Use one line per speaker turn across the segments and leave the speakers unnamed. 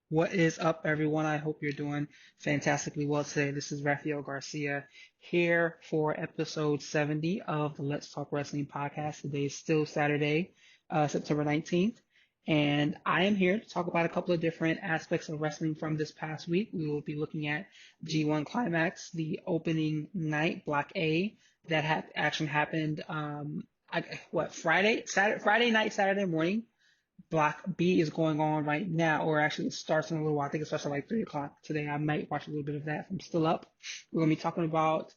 What is up, everyone? I hope you're doing fantastically well today. This is Raphael Garcia here for episode 70 of the Let's Talk Wrestling podcast. Today is still Saturday, September 19th, and I am here to talk about a couple of different aspects of wrestling from this past week. We will be looking at G1 Climax, the opening night, Block A, that action happened, Friday night, Saturday morning. Block B is going on right now, or actually it starts in a little while. I think it starts at like 3 o'clock today. I might watch a little bit of that if I'm still up. We're going to be talking about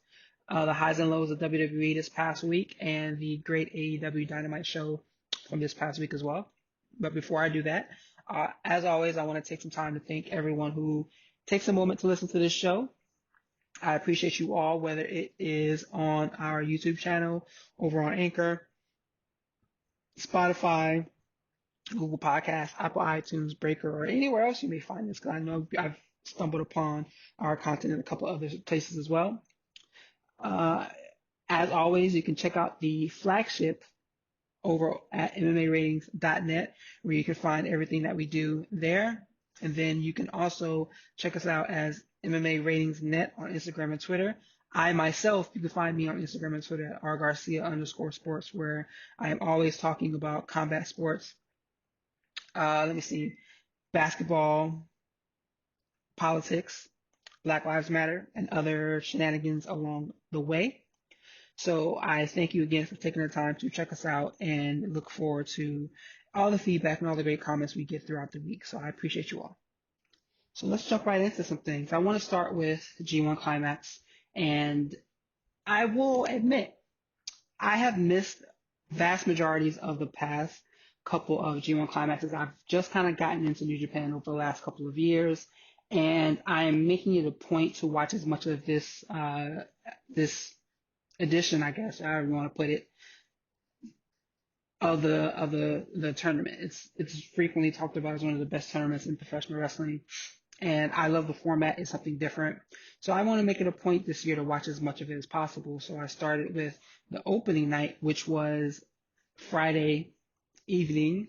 the highs and lows of WWE this past week and the great AEW Dynamite show from this past week as well. But before I do that, as always, I want to take some time to thank everyone who takes a moment to listen to this show. I appreciate you all, whether it is on our YouTube channel, over on Anchor, Spotify, Google Podcasts, Apple iTunes, Breaker, or anywhere else you may find this, because I know I've stumbled upon our content in a couple other places as well. Uh, as always, you can check out the flagship over at MMAratings.net, where you can find everything that we do there. And then you can also check us out as MMA Ratings Net on Instagram and Twitter. I myself, you can find me on Instagram and Twitter at rgarcia_sports, where I am always talking about combat sports. Let me see, basketball, politics, Black Lives Matter, and other shenanigans along the way. So I thank you again for taking the time to check us out and look forward to all the feedback and all the great comments we get throughout the week. So I appreciate you all. So let's jump right into some things. I want to start with G1 Climax, and I will admit I have missed vast majorities of the past couple of G1 Climaxes. I've just kind of gotten into New Japan over the last couple of years, and I am making it a point to watch as much of this edition, I guess, however you want to put it, of the tournament. It's frequently talked about as one of the best tournaments in professional wrestling, and I love the format. It's something different. So I want to make it a point this year to watch as much of it as possible. So I started with the opening night, which was Friday evening,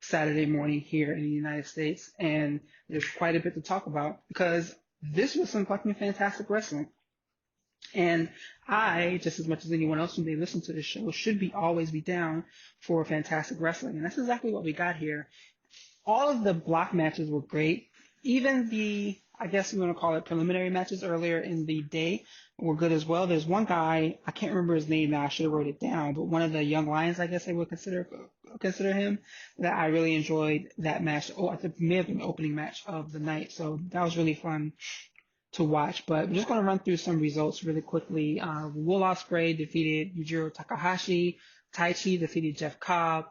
Saturday morning here in the United States. And there's quite a bit to talk about because this was some fucking fantastic wrestling. And I, just as much as anyone else who may listen to this show, should be always be down for fantastic wrestling. And that's exactly what we got here. All of the block matches were great. Even the, I guess you want to call it preliminary matches earlier in the day were good as well. There's one guy, I can't remember his name now, I should have wrote it down, but one of the young lions, I guess I would consider him, that I really enjoyed that match. Oh, I think it may have been the opening match of the night. So that was really fun to watch. But I'm just going to run through some results really quickly. Will Ospreay defeated Yujiro Takahashi. Taichi defeated Jeff Cobb.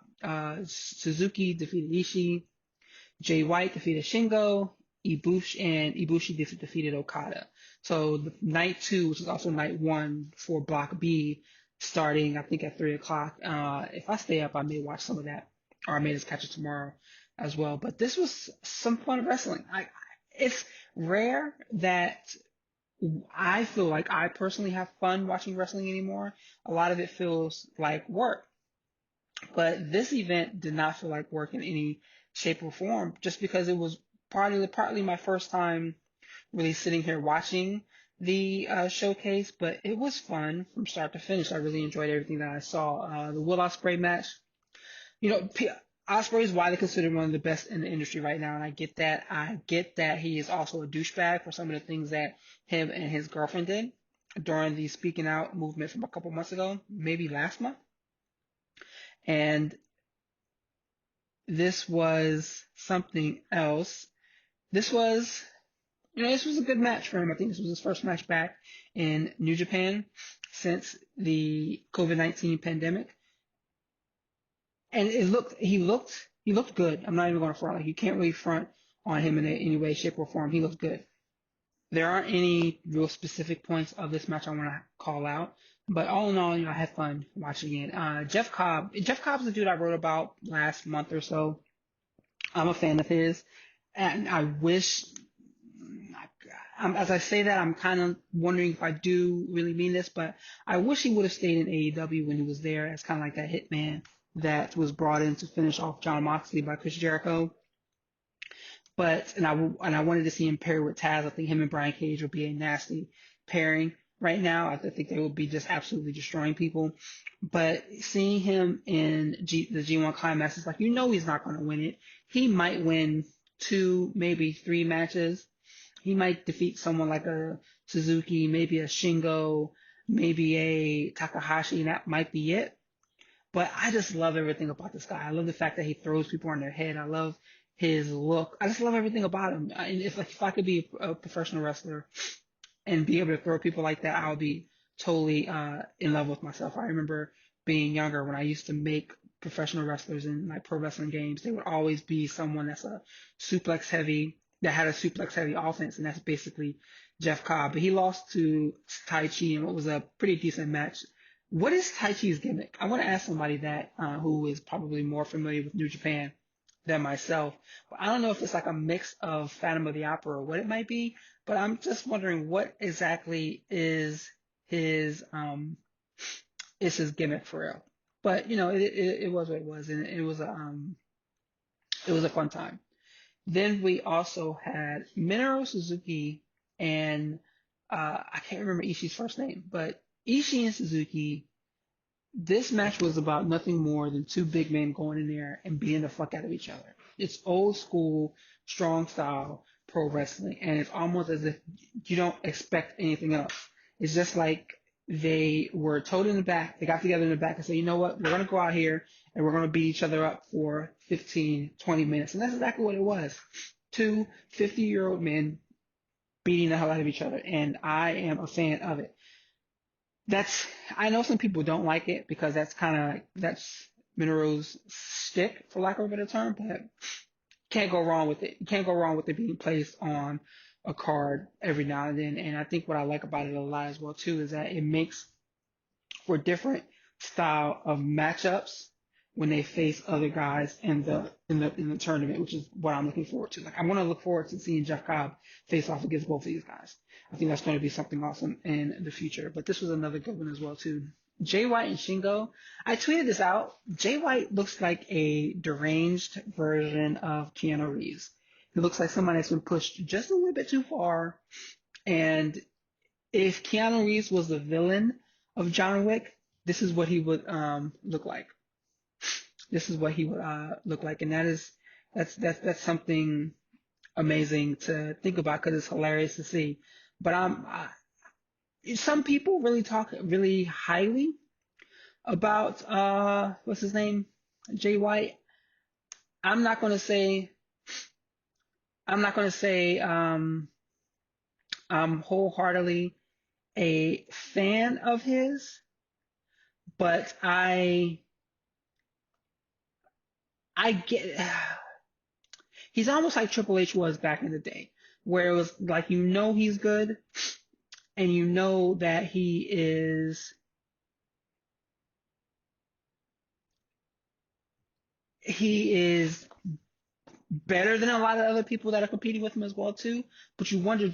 Suzuki defeated Ishii. Jay White defeated Shingo. Ibushi defeated Okada. So the night two, which is also night one for Block B, starting I think at 3 o'clock. If I stay up, I may watch some of that, or I may just catch it tomorrow as well. But this was some fun wrestling. It's rare that I feel like I personally have fun watching wrestling anymore. A lot of it feels like work. But this event did not feel like work in any shape or form, just because it was partly my first time really sitting here watching the showcase, but it was fun from start to finish. I really enjoyed everything that I saw. The Will Ospreay match, you know, Ospreay is widely considered one of the best in the industry right now, and I get that. I get that he is also a douchebag for some of the things that him and his girlfriend did during the speaking out movement from a couple months ago, maybe last month. And this was something else. This was, this was a good match for him. I think this was his first match back in New Japan since the COVID-19 pandemic. And he looked good. I'm not even going to front. Like, you can't really front on him in any way, shape, or form. He looked good. There aren't any real specific points of this match I want to call out, but all in all, I had fun watching it. Jeff Cobb's the dude I wrote about last month or so. I'm a fan of his, and I wish, as I say that, I'm kind of wondering if I do really mean this, but I wish he would have stayed in AEW when he was there as kind of like that hitman that was brought in to finish off Jon Moxley by Chris Jericho. but and I wanted to see him pair with Taz. I think him and Brian Cage would be a nasty pairing right now. I think they would be just absolutely destroying people. But seeing him in the G1 Climax, it's like, he's not going to win it. He might win two, maybe three matches. He might defeat someone like a Suzuki, maybe a Shingo, maybe a Takahashi, and that might be it. But I just love everything about this guy. I love the fact that he throws people on their head. I love his look. I just love everything about him. And if I could be a professional wrestler and be able to throw people like that, I would be totally in love with myself. I remember being younger when I used to make professional wrestlers in like pro wrestling games. They would always be someone that had a suplex heavy offense, and that's basically Jeff Cobb. But he lost to Tai Chi in what was a pretty decent match. What is Tai Chi's gimmick? I want to ask somebody that who is probably more familiar with New Japan than myself. But I don't know if it's like a mix of Phantom of the Opera or what it might be. But I'm just wondering what exactly his is his gimmick for real. But it was what it was, and it was a fun time. Then we also had Minoru Suzuki and I can't remember Ishii's first name, but Ishii and Suzuki. This match was about nothing more than two big men going in there and beating the fuck out of each other. It's old school, strong style pro wrestling, and it's almost as if you don't expect anything else. It's just like they were told in the back, they got together in the back and said, you know what, we're going to go out here and we're going to beat each other up for 15, 20 minutes. And that's exactly what it was. Two 50-year-old men beating the hell out of each other. And I am a fan of it. I know some people don't like it because that's Minoru's shtick, for lack of a better term, but can't go wrong with it. You can't go wrong with it being placed on a card every now and then. And I think what I like about it a lot as well too is that it makes for different style of matchups when they face other guys in the tournament, which is what I'm looking forward to. Like I want to look forward to seeing Jeff Cobb face off against both of these guys. I think that's going to be something awesome in the future. But this was another good one as well too. Jay White and Shingo. I tweeted this out. Jay White looks like a deranged version of Keanu Reeves. He looks like somebody that's been pushed just a little bit too far. And if Keanu Reeves was the villain of John Wick, this is what he would look like. This is what he would look like, and that's something amazing to think about because it's hilarious to see. But some people really talk really highly about what's his name, Jay White. I'm not gonna say I'm wholeheartedly a fan of his, but I get he's almost like Triple H was back in the day, where it was like he's good, and that he is better than a lot of other people that are competing with him as well too. But you wonder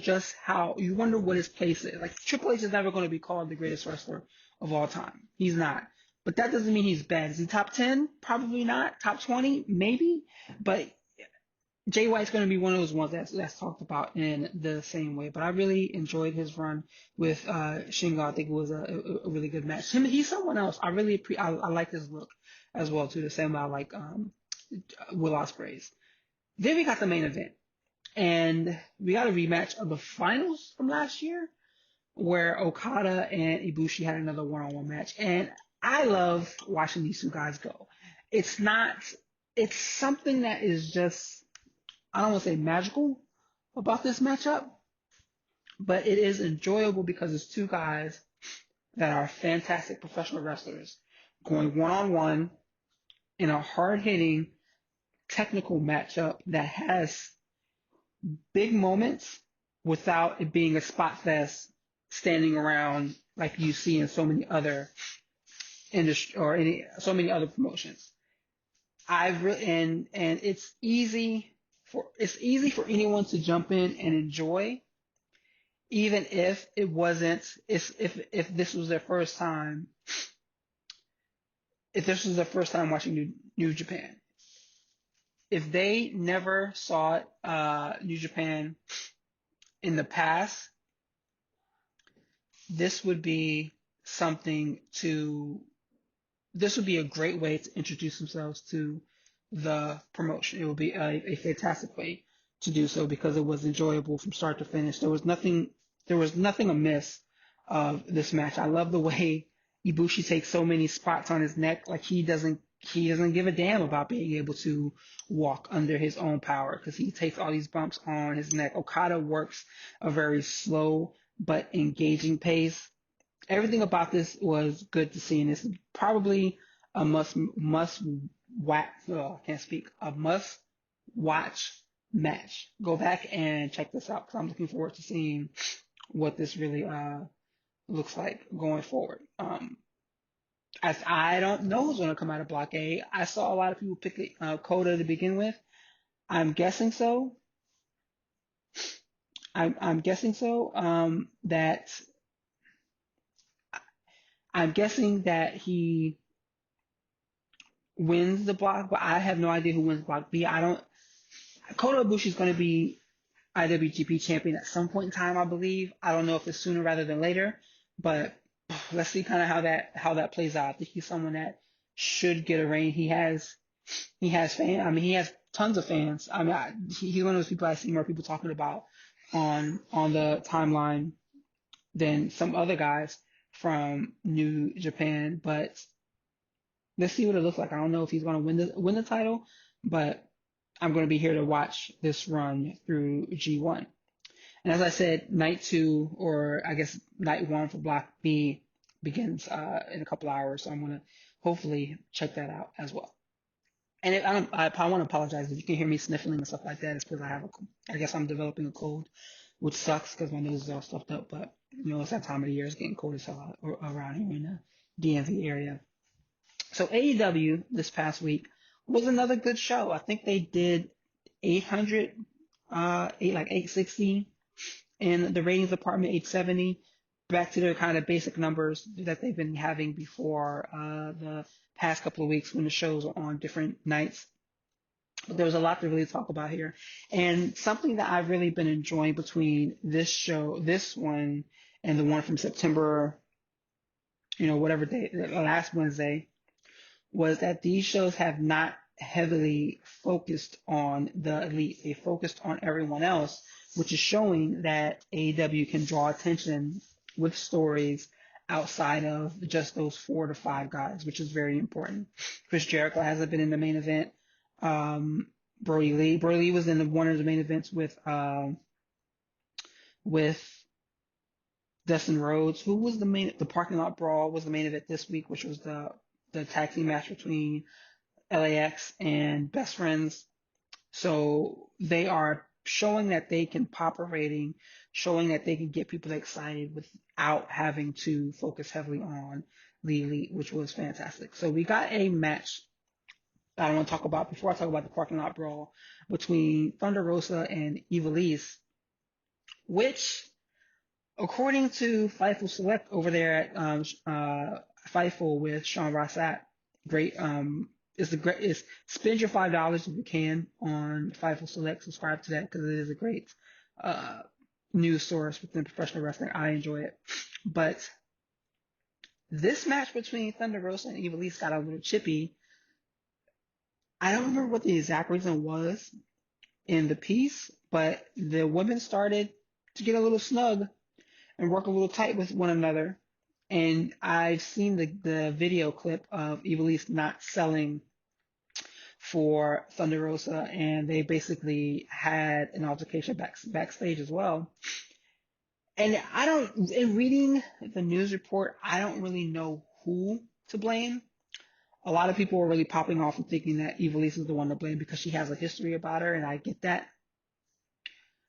what his place is. Like Triple H is never going to be called the greatest wrestler of all time. He's not. But that doesn't mean he's bad. Is he top 10? Probably not. Top 20? Maybe. But Jay White's going to be one of those ones that's talked about in the same way. But I really enjoyed his run with Shingo. I think it was a really good match. He's someone else. I like his look as well too. The same way I like Will Ospreay's. Then we got the main event, and we got a rematch of the finals from last year, where Okada and Ibushi had another one-on-one match. And I love watching these two guys go. It's something that is just, I don't want to say magical about this matchup, but it is enjoyable because it's two guys that are fantastic professional wrestlers going one-on-one in a hard-hitting technical matchup that has big moments without it being a spot fest standing around like you see in so many other industry or so many other promotions. And it's easy for anyone to jump in and enjoy, even if it wasn't if this was their first time. If this was their first time watching New Japan, if they never saw New Japan in the past, this would be something to this would be a great way to introduce themselves to the promotion. It would be a fantastic way to do so because it was enjoyable from start to finish. There was nothing amiss of this match. I love the way Ibushi takes so many spots on his neck. Like he doesn't give a damn about being able to walk under his own power because he takes all these bumps on his neck. Okada works a very slow but engaging pace. Everything about this was good to see, and it's probably a must watch. I can't speak. A must watch match. Go back and check this out because I'm looking forward to seeing what this really looks like going forward. As I don't know who's going to come out of Block A. I saw a lot of people pick Coda to begin with. I'm guessing so. I'm guessing so. I'm guessing that he wins the block, but I have no idea who wins Block B. I don't. Kota Ibushi is going to be IWGP champion at some point in time, I believe. I don't know if it's sooner rather than later, but let's see kind of how that plays out. I think he's someone that should get a reign. He has fans. I mean, he has tons of fans. I mean, he's one of those people I see more people talking about on the timeline than some other guys from New Japan. But let's see what it looks like. I don't know if he's going to win the title, but I'm going to be here to watch this run through G1. And as I said, night 2, or I guess night 1 for Block B begins in a couple hours. So I'm going to hopefully check that out as well. And I want to apologize if you can hear me sniffling and stuff like that. It's because I guess I'm developing a cold, which sucks because my nose is all stuffed up. But it's that time of the year. It's getting cold as hell around here in the DMV area. So AEW this past week was another good show. I think they did 860 in the ratings department, 870, back to their kind of basic numbers that they've been having before the past couple of weeks when the shows are on different nights. But there was a lot to really talk about here. And something that I've really been enjoying between this one, and the one from September, whatever day, last Wednesday, was that these shows have not heavily focused on the elite. They focused on everyone else, which is showing that AEW can draw attention with stories outside of just those 4 to 5 guys, which is very important. Chris Jericho hasn't been in the main event. Brody Lee was in one of the main events with Dustin Rhodes. Who was the parking lot brawl was the main event this week, which was the tag team match between LAX and Best Friends. So they are showing that they can pop a rating, showing that they can get people excited without having to focus heavily on the elite, which was fantastic. So we got a match that I want to talk about before I talk about the parking lot brawl between Thunder Rosa and Ivelisse, which, according to Fightful Select over there at Fightful with Sean Rossat, great is spend your $5 if you can on Fightful Select. Subscribe to that because it is a great news source within professional wrestling. I enjoy it. But this match between Thunder Rosa and Ivelisse got a little chippy. I don't remember what the exact reason was in the piece, but the women started to get a little snug and work a little tight with one another. And I've seen the video clip of Ivelisse not selling for Thunder Rosa, and they basically had an altercation backstage as well. And in reading the news report, I don't really know who to blame. A lot of people were really popping off and thinking that Ivelisse is the one to blame because she has a history about her, and I get that.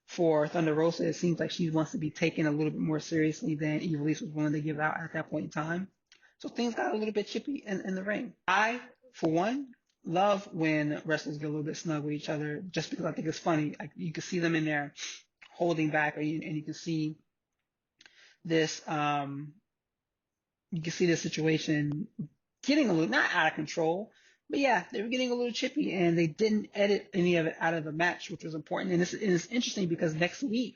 For Thunder Rosa, it seems like she wants to be taken a little bit more seriously than Ivelisse was willing to give out at that point in time. So things got a little bit chippy in the ring. I, for one, love when wrestlers get a little bit snug with each other just because I think it's funny. Like, you can see them in there holding back, and you can see this situation getting a little, not out of control, But yeah, they were getting a little chippy, and they didn't edit any of it out of the match, which was important. And it's interesting because next week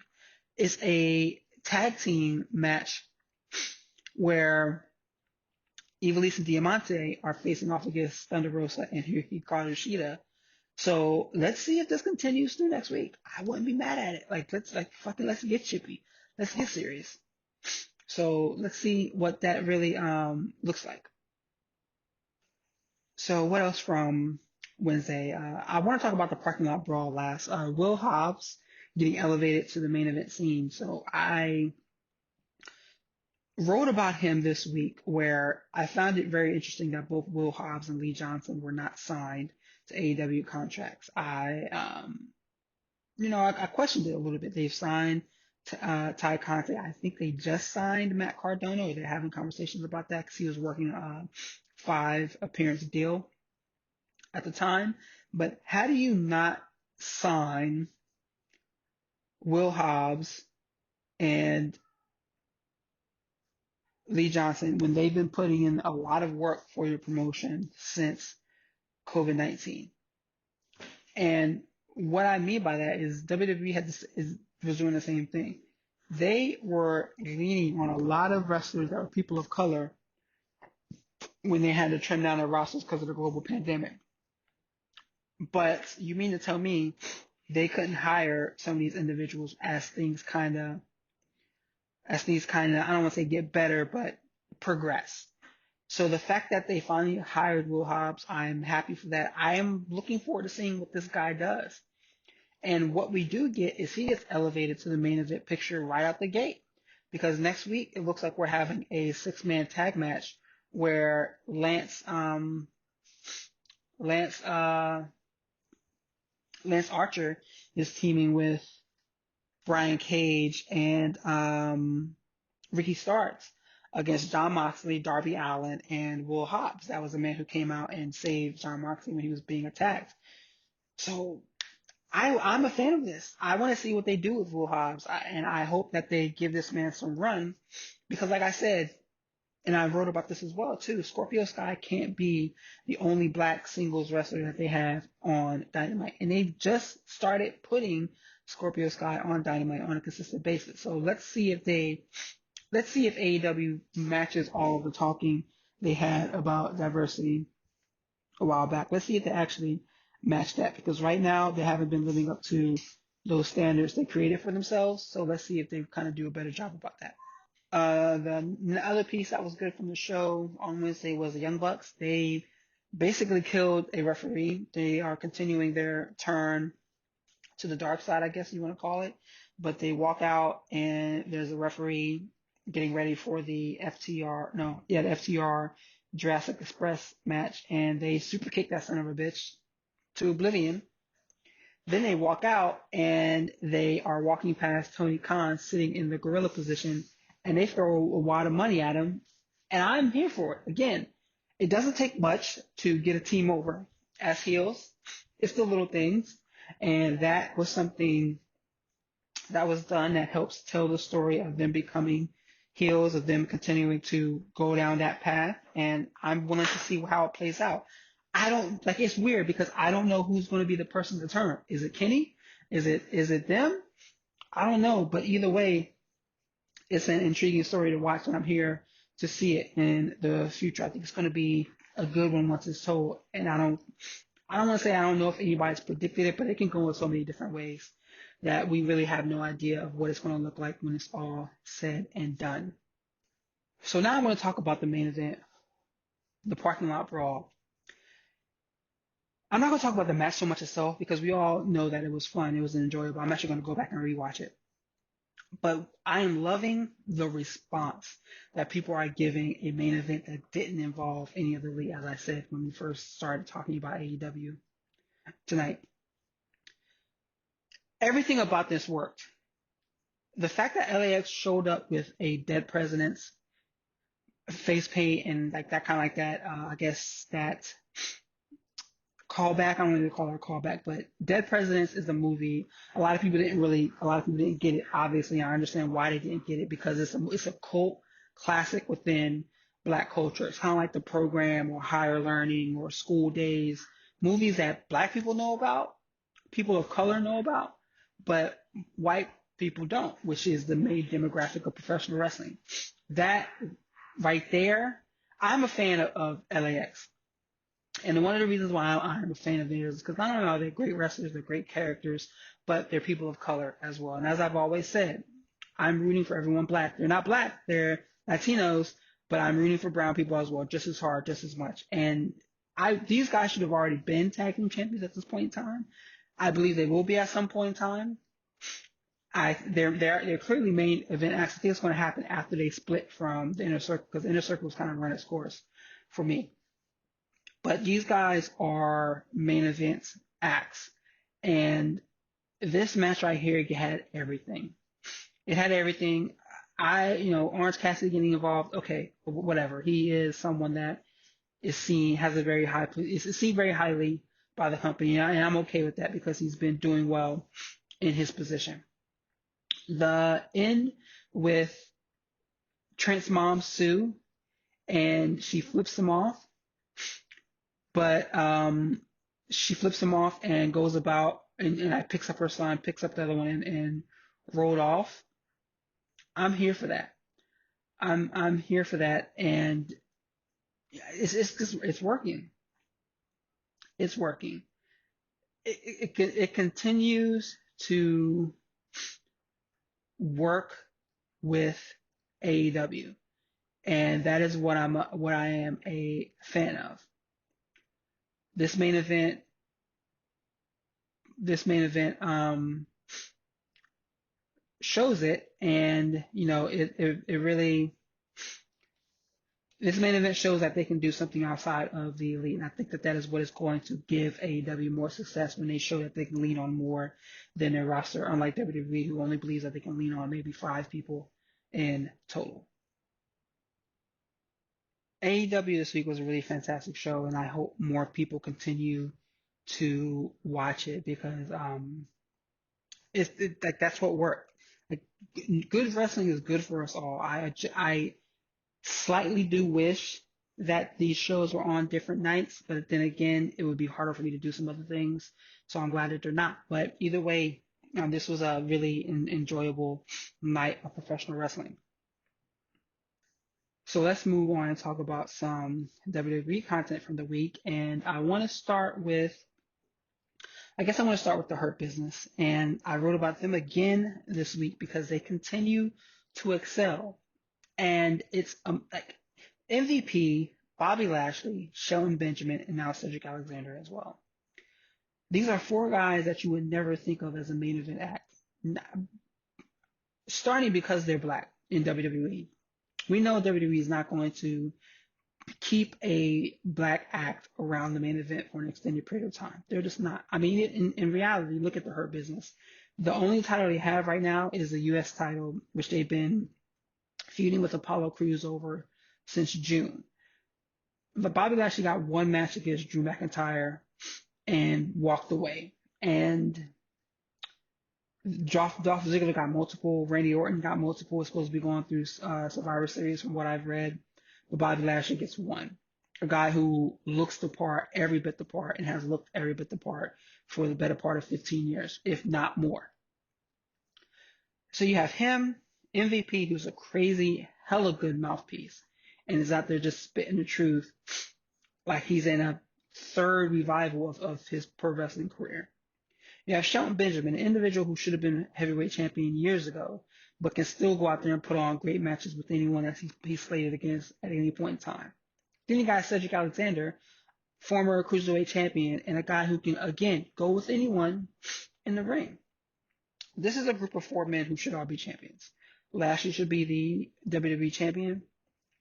is a tag team match where Ivelisse and Diamante are facing off against Thunder Rosa and Hikaru Shida. So let's see if this continues through next week. I wouldn't be mad at it. Let's get chippy. Let's get serious. So let's see what that really looks like. So what else from Wednesday? I want to talk about the parking lot brawl last. Will Hobbs getting elevated to the main event scene. So I wrote about him this week where I found it very interesting that both Will Hobbs and Lee Johnson were not signed to AEW contracts. I questioned it a little bit. They've signed Ty Conte. I think they just signed Matt Cardona, or they're having conversations about that because he was working a 5 appearance deal at the time. But how do you not sign Will Hobbs and Lee Johnson when they've been putting in a lot of work for your promotion since COVID-19? And what I mean by that is WWE was doing the same thing. They were leaning on a lot of wrestlers that were people of color when they had to trim down their rosters because of the global pandemic. But you mean to tell me they couldn't hire some of these individuals as things kind of, I don't want to say get better, but progress. So the fact that they finally hired Will Hobbs, I'm happy for that. I am looking forward to seeing what this guy does. And what we do get is he gets elevated to the main event picture right out the gate. Because next week it looks like we're having a 6-man tag match where Lance Archer is teaming with Brian Cage and Ricky Starks against Jon Moxley, Darby Allin, and Will Hobbs. That was the man who came out and saved Jon Moxley when he was being attacked. So I'm a fan of this. I want to see what they do with Will Hobbs, and I hope that they give this man some run because, like I said, and I wrote about this as well too, Scorpio Sky can't be the only black singles wrestler that they have on Dynamite, and they've just started putting Scorpio Sky on Dynamite on a consistent basis. So let's see if AEW matches all of the talking they had about diversity a while back. Let's see if they actually match that because right now they haven't been living up to those standards they created for themselves. So let's see if they kind of do a better job about that. The other piece that was good from the show on Wednesday was the Young Bucks. They basically killed a referee. They are continuing their turn to the dark side, I guess you want to call it. But they walk out and there's a referee getting ready for the FTR Jurassic Express match, and they super kick that son of a bitch to oblivion. Then they walk out and they are walking past Tony Khan sitting in the gorilla position, and they throw a wad of money at him, and I'm here for it. Again, it doesn't take much to get a team over as heels. It's the little things, and that was something that was done that helps tell the story of them becoming heels, of them continuing to go down that path, and I'm willing to see how it plays out. It's weird because I don't know who's going to be the person to turn. Is it Kenny? Is it them? I don't know, but either way, it's an intriguing story to watch, and I'm here to see it in the future. I think it's going to be a good one once it's told, and I don't want to say I don't know if anybody's predicted it, but it can go in so many different ways that we really have no idea of what it's going to look like when it's all said and done. So now I'm going to talk about the main event, the parking lot brawl. I'm not going to talk about the match so much itself because we all know that it was fun. It was enjoyable. I'm actually going to go back and rewatch it. But I am loving the response that people are giving a main event that didn't involve any of the elite, as I said when we first started talking about AEW tonight. Everything about this worked. The fact that LAX showed up with a dead president's face paint and like that kind of like that, I guess that callback. I don't want to call it a callback, but Dead Presidents is a movie. A lot of people didn't get it. Obviously, I understand why they didn't get it because it's a cult classic within black culture. It's kind of like The Program or Higher Learning or School Days, movies that black people know about, people of color know about, but white people don't, which is the main demographic of professional wrestling. That right there, I'm a fan of LAX. And one of the reasons why I'm a fan of theirs is because I don't know, they're great wrestlers, they're great characters, but they're people of color as well. And as I've always said, I'm rooting for everyone black. They're not black, they're Latinos, but I'm rooting for brown people as well, just as hard, just as much. And these guys should have already been tag team champions at this point in time. I believe they will be at some point in time. They're clearly main event acts. I think it's going to happen after they split from the Inner Circle, because the Inner Circle was kind of run its course for me. But these guys are main event acts, and this match right here had everything. It had everything. Orange Cassidy getting involved. Okay, whatever. He is someone that is seen has a very high, is seen very highly by the company, and I'm okay with that because he's been doing well in his position. The end with Trent's mom, Sue, and she flips him off, but she flips him off and goes about and I picks up her son, picks up the other one and rolled off. I'm here for that. I'm here for that, and it's working. It's working. It continues to work with AEW, and that is what I am a fan of. This main event shows it, and it really, this main event shows that they can do something outside of the elite, and I think that is what is going to give AEW more success when they show that they can lean on more than their roster, unlike WWE, who only believes that they can lean on maybe 5 people in total. AEW this week was a really fantastic show, and I hope more people continue to watch it because like that's what worked. Like, good wrestling is good for us all. I slightly do wish that these shows were on different nights, but then again, it would be harder for me to do some other things. So I'm glad that they're not. But either way, this was a really enjoyable night of professional wrestling. So let's move on and talk about some WWE content from the week. And I want to start with the Hurt Business. And I wrote about them again this week because they continue to excel. And it's like MVP, Bobby Lashley, Shelton Benjamin, and now Cedric Alexander as well. These are 4 guys that you would never think of as a main event act, starting because they're black in WWE. We know WWE is not going to keep a black act around the main event for an extended period of time. They're just not. I mean, in reality, look at the Hurt Business. The only title they have right now is the U.S. title, which they've been feuding with Apollo Crews over since June. But Bobby Lashley got 1 match against Drew McIntyre and walked away. And Dolph Ziggler got multiple. Randy Orton got multiple. It's supposed to be going through Survivor Series from what I've read. But Bobby Lashley gets 1. A guy who looks the part, every bit the part, and has looked every bit the part for the better part of 15 years, if not more. So you have him, MVP, who's a crazy, hella good mouthpiece, and is out there just spitting the truth like he's in a 3rd revival of his pro wrestling career. You have Shelton Benjamin, an individual who should have been heavyweight champion years ago, but can still go out there and put on great matches with anyone that he's slated against at any point in time. Then you got Cedric Alexander, former cruiserweight champion, and a guy who can, again, go with anyone in the ring. This is a group of 4 men who should all be champions. Lashley should be the WWE champion.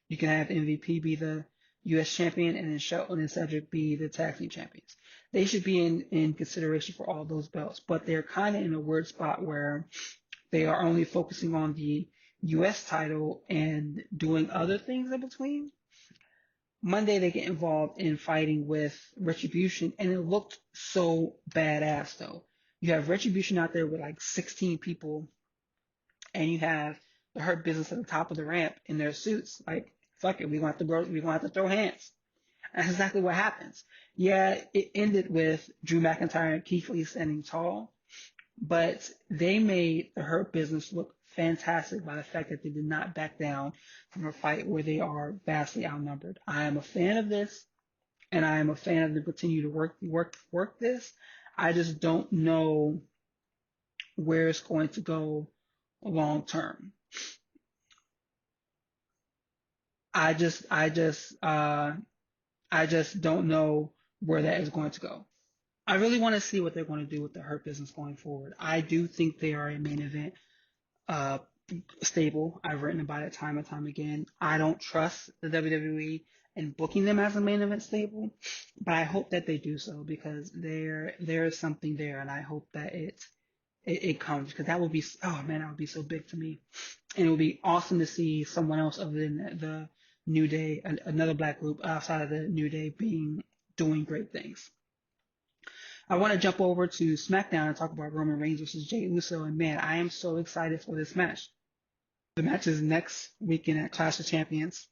You can have MVP be the U.S. champion, and then Shelton and Cedric be the tag team champions. They should be in consideration for all those belts, but they're kind of in a weird spot where they are only focusing on the U.S. title and doing other things in between. Monday, they get involved in fighting with Retribution, and it looked so badass, though. You have Retribution out there with like 16 people, and you have the Hurt Business at the top of the ramp in their suits. Like, Fuck it, we're gonna have to throw hands. And that's exactly what happens. Yeah, it ended with Drew McIntyre and Keith Lee standing tall, but they made the Hurt Business look fantastic by the fact that they did not back down from a fight where they are vastly outnumbered. I am a fan of this, and I am a fan of them continue to work this. I just don't know where it's going to go long term. I just I just uh I just don't know where that is going to go. I really want to see what they're going to do with the Hurt Business going forward. I do think they are a main event uh, stable. I've written about it time and time again. I don't trust the WWE in booking them as a main event stable, but I hope that they do so because there is something there, and I hope that it comes because that would be, oh man, that would be so big to me, and it would be awesome to see someone else other than the New Day, another black group outside of the New Day doing great things. I want to jump over to SmackDown and talk about Roman Reigns versus Jey Uso. And man, I am so excited for this match. The match is next weekend at Clash of Champions.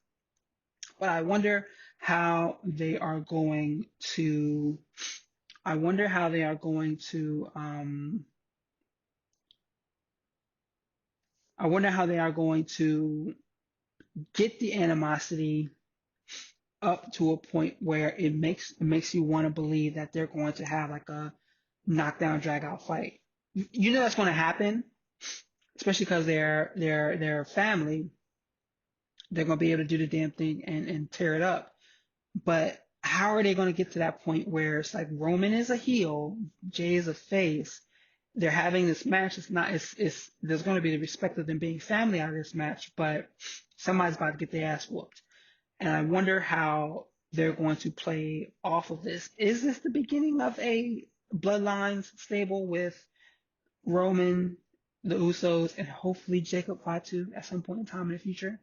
But I wonder how they are going to. I wonder how they are going to. I wonder how they are going to get the animosity up to a point where it makes you want to believe that they're going to have like a knockdown drag out fight. You know that's going to happen, especially because they're family. They're going to be able to do the damn thing and tear it up. But how are they going to get to that point where it's like Roman is a heel, Jay is a face? They're having this match. It's there's going to be the respect of them being family out of this match, but somebody's about to get their ass whooped. And I wonder how they're going to play off of this. Is this the beginning of a Bloodlines stable with Roman, the Usos, and hopefully Jacob Fatu at some point in time in the future?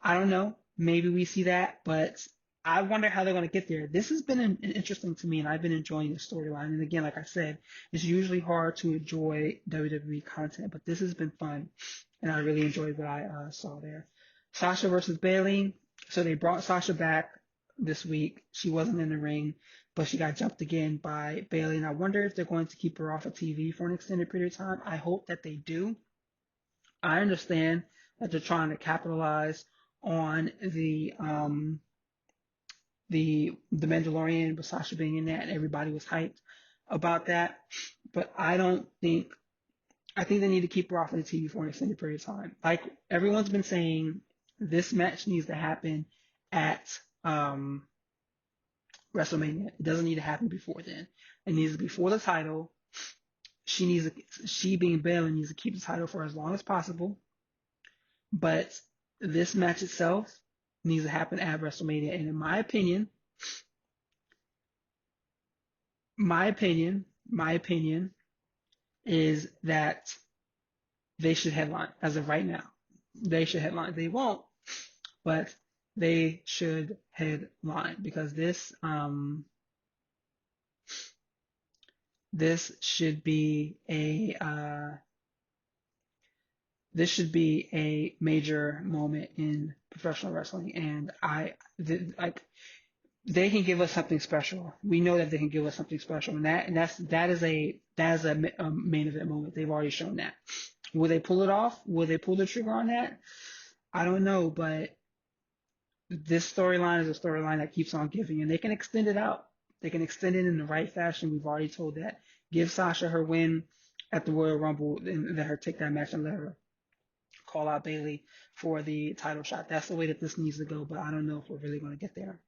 I don't know. Maybe we see that, but I wonder how they're going to get there. This has been interesting to me, and I've been enjoying the storyline. And again, like I said, it's usually hard to enjoy WWE content, but this has been fun, and I really enjoyed what I saw there. Sasha versus Bayley. So they brought Sasha back this week. She wasn't in the ring, but she got jumped again by Bayley. And I wonder if they're going to keep her off of TV for an extended period of time. I hope that they do. I understand that they're trying to capitalize on the Mandalorian with Sasha being in that, and everybody was hyped about that. But I think they need to keep her off of the TV for an extended period of time. Like everyone's been saying, this match needs to happen at WrestleMania. It doesn't need to happen before then. It needs to be for the title. She being Bayley needs to keep the title for as long as possible. But this match itself needs to happen at WrestleMania. And in my opinion is that they should headline as of right now. They should headline. They won't, but they should headline because this should be a major moment in professional wrestling, and they can give us something special. We know that they can give us something special, and that is a main event moment. They've already shown that. Will they pull it off? Will they pull the trigger on that? I don't know, but this storyline is a storyline that keeps on giving, and they can extend it out. They can extend it in the right fashion. We've already told that. Give Sasha her win at the Royal Rumble, and let her take that match and let her call out Bayley for the title shot. That's the way that this needs to go, but I don't know if we're really going to get there.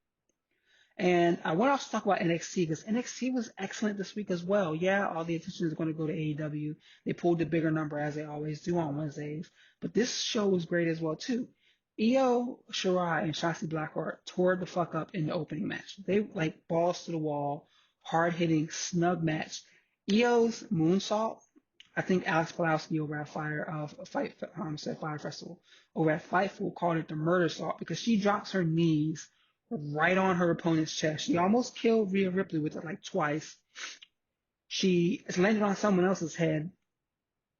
And I want to also talk about NXT because NXT was excellent this week as well. Yeah, all the attention is going to go to AEW. They pulled the bigger number as they always do on Wednesdays. But this show was great as well too. Io Shirai and Shotzi Blackheart tore the fuck up in the opening match. They like balls to the wall, hard hitting, snug match. Io's moonsault. I think Alex Pulowski over at Fire Festival over at Fightful called it the murder salt because she drops her knees right on her opponent's chest. She almost killed Rhea Ripley with it like twice. She landed on someone else's head,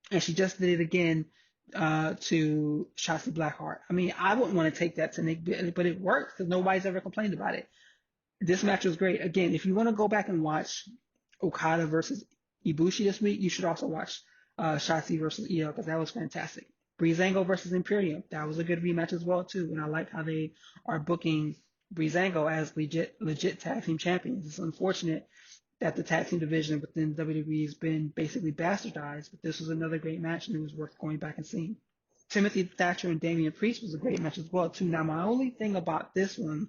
and she just did it again to Shotzi Blackheart. I mean, I wouldn't want to take that to Nick, but it worked because nobody's ever complained about it. This match was great. Again, if you want to go back and watch Okada versus Ibushi this week, you should also watch Shotzi versus Io because that was fantastic. Breezango versus Imperium, that was a good rematch as well too, and I like how they are booking Breezango as legit tag team champions. It's unfortunate that the tag team division within WWE has been basically bastardized, but this was another great match and it was worth going back and seeing. Timothy Thatcher and Damian Priest was a great match as well too. Now my only thing about this one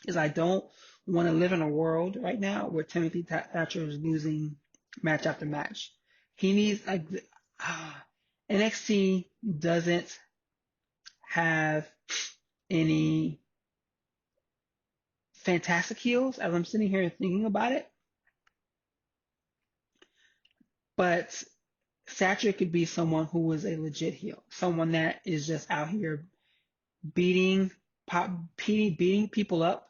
is I don't want to live in a world right now where Timothy Thatcher is losing match after match. He needs NXT doesn't have any fantastic heels as I'm sitting here thinking about it, but Thatcher could be someone who is a legit heel, someone that is just out here beating beating people up,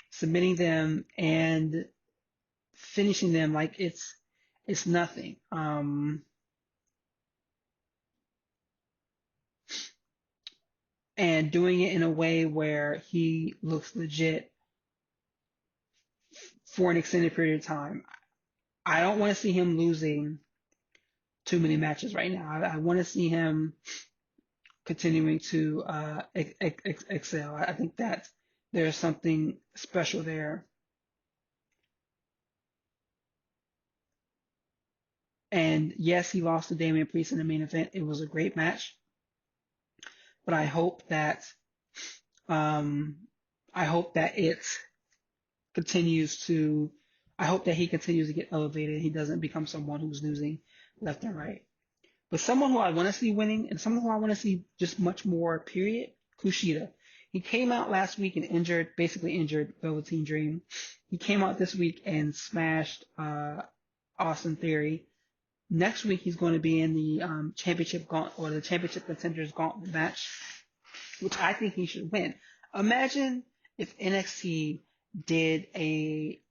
submitting them, and finishing them like it's nothing. And doing it in a way where he looks legit for an extended period of time. I don't want to see him losing too many matches right now. I want to see him continuing to excel. I think that there's something special there. And yes, he lost to Damian Priest in the main event. It was a great match, but I hope that it continues to. I hope that he continues to get elevated. He doesn't become someone who's losing left and right. But someone who I want to see winning and someone who I want to see just much more, period, Kushida. He came out last week and basically injured Velveteen Dream. He came out this week and smashed Austin Theory. Next week he's going to be in the championship or the championship contenders gauntlet match, which I think he should win. Imagine if NXT did a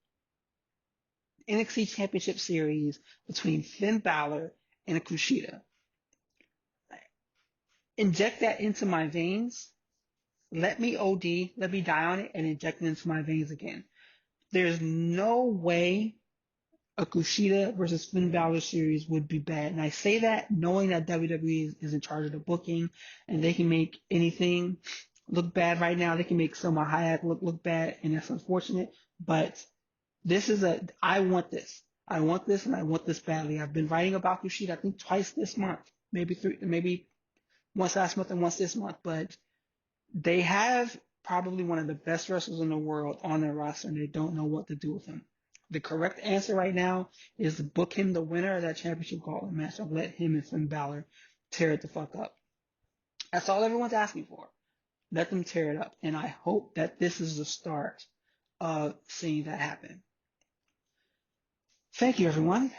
NXT Championship Series between Finn Balor and Kushida. Inject that into my veins. Let me OD, let me die on it, and inject it into my veins again. There's no way a Kushida versus Finn Balor series would be bad. And I say that knowing that WWE is in charge of the booking, and they can make anything look bad right now. They can make Selma Hayek look bad, and that's unfortunate. But I want this. I want this, and I want this badly. I've been writing about Kushida, I think twice this month, maybe once last month and once this month. But they have probably one of the best wrestlers in the world on their roster, and they don't know what to do with him. The correct answer right now is to book him the winner of that championship gauntlet match and let him and Finn Balor tear it the fuck up. That's all everyone's asking for. Let them tear it up. And I hope that this is the start of seeing that happen. Thank you, everyone.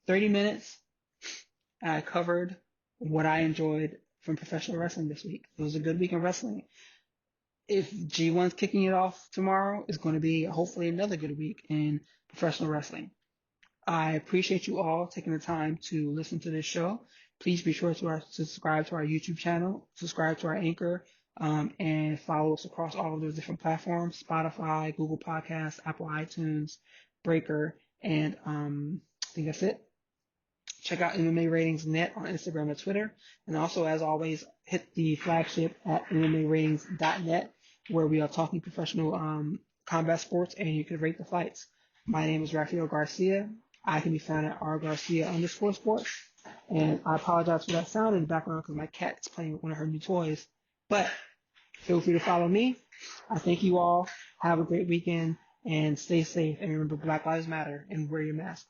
30 minutes. I covered what I enjoyed from professional wrestling this week. It was a good week in wrestling. If G1's kicking it off tomorrow, it's going to be hopefully another good week in professional wrestling. I appreciate you all taking the time to listen to this show. Please be sure to subscribe to our YouTube channel, subscribe to our Anchor, and follow us across all of those different platforms: Spotify, Google Podcasts, Apple iTunes, Breaker, and I think that's it. Check out MMA Ratings Net on Instagram and Twitter. And also, as always, hit the flagship at MMAratings.net, where we are talking professional combat sports, and you can rate the fights. My name is Raphael Garcia. I can be found at rgarcia_sports. And I apologize for that sound in the background because my cat is playing with one of her new toys. But feel free to follow me. I thank you all. Have a great weekend and stay safe. And remember, Black Lives Matter and wear your mask.